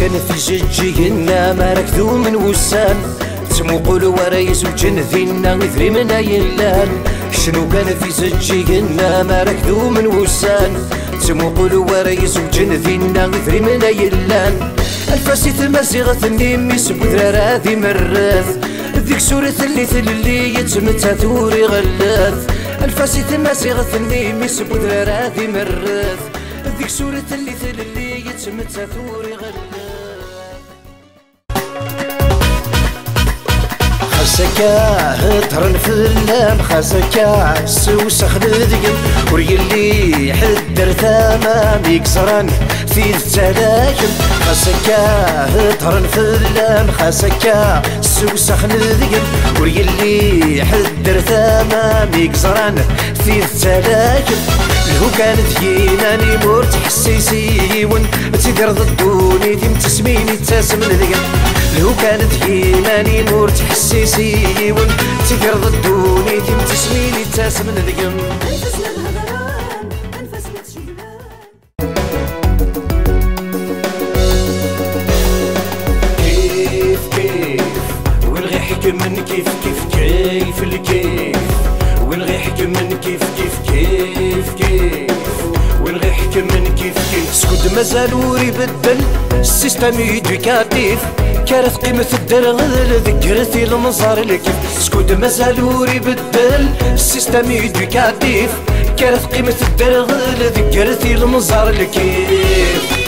كان في جيجينا ما ركضو من وسان تموقول ورا زوجن ذينا ذري من يلان شنو كان في زجينا ما ركضو من وسان تموقول ورا زوجن ذينا ذري من يلان الفاسيت مزيغة النيمي سبوذرا راذي مرث ذيك سورة اللي يتمتع ثوري غلاث الفاسيت مزيغة النيمي سبوذرا راذي مرث ذيك سورة اللي يتمتع ثوري غلاث خاسكا ترن في اللام خاسكا سوسخ لذيم وريلي حدر ثامام يكسرن في التلاكم خاسكا ترن في اللام خاسكا سوسخ لذيم وريلي حدر ثامام يكسرن في التلاكم لو كانت جيناني مورت حسيسيون تقدر ضدوني ذيم تسميني تاسم لذيم لو كانت جيناني مورت حسيسيون تقدر ضدوني ذيم تسميني تاسم لذيم كيف كيف ونغي حكم من كيف كيف كيف الكيف ونغي حكم من كيف كيف كيف كيف ونغي حكم من كيف كيف سكود مازالو يبدل السيستم ايدوكاتيف كانت قيمة الدرغل ذكرتي المنظر الكيف سكود مازالو يبدل السيستم ايدوكاتيف كانت قيمة الدرغل ذكرتي المنظر الكيف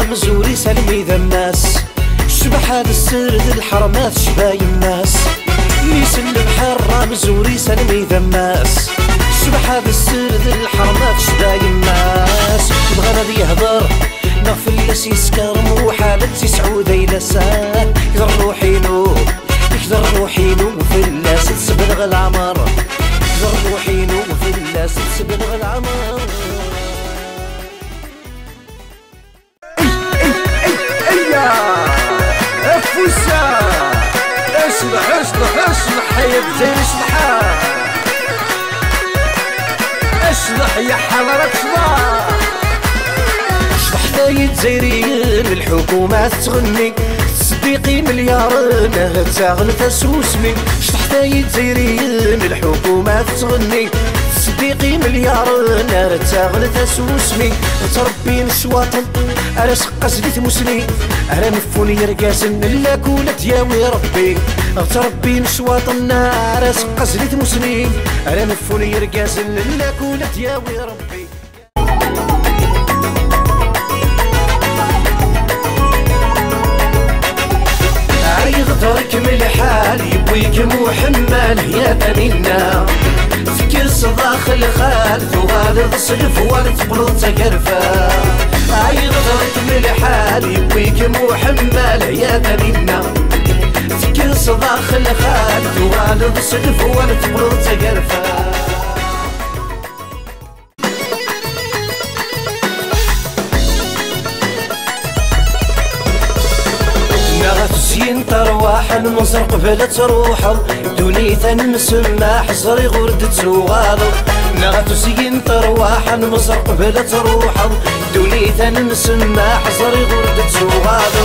مزوري سلمي ذا الناس شبح هذا السر ذي الحرمات شباي الناس ليس البحر مزوري سلمي ذا الناس شبح هذا السر ذي الحرمات شباي الناس بغى غادي يهضر نغفل لاسي سكر وحالتي سعودة إلى ساعة يقدر روحينو يقدر روحينو في الناس تسبلغ العمر يقدر روحينو في الناس تسبلغ العمر فوسا اشلح اشلح اشلح يا بزين اشلحها اشلح يا حضرة اشلح اشلح ثايد زيريين الحكومة تغني تصديقي مليار تاغن تسوسمي اشلح ثايد زيريين الحكومة تغني صديقي مليار نار تاغل تسوسمي تربي نسواطن انا سقاس لي تموسني انا مفوني رقاسن لا كولت ياوي ربي تربي نسواطن نار سقاس لي تموسني انا مفوني رقاسن لا كولت ياوي ربي عيغدرك من الحال يبويك محمل يا بنينا صداخ الخال ثوالد صيف وارد تقلط تقرفا عيغدرك من الحال يبويك محمل يا بنينا فكر صداخ الخال ثوالد صيف وارد تقلط تقرفا زين ترواح المصر قبل تروحض دونيثا نسمع حصري غرد تسوغاض نغت زين ترواح المصر قبل تروحض دونيثا نسمع حصري غرد تسوغاض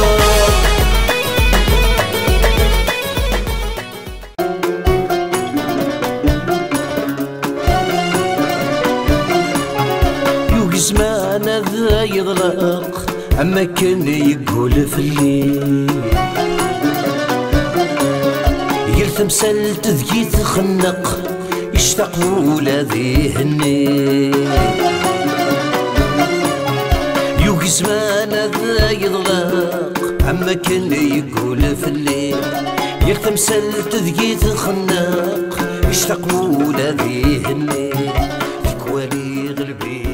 يوقي زمان ذا يضلق أما كان يقول في الليل تمثل تذكي تخنق يشتاق ولا ذي هني يوقي زمان ذا يضلق عما كان يقول في الليل تمثل تذكي تخنق يشتاق ولا ذي هني الكوالي غلبي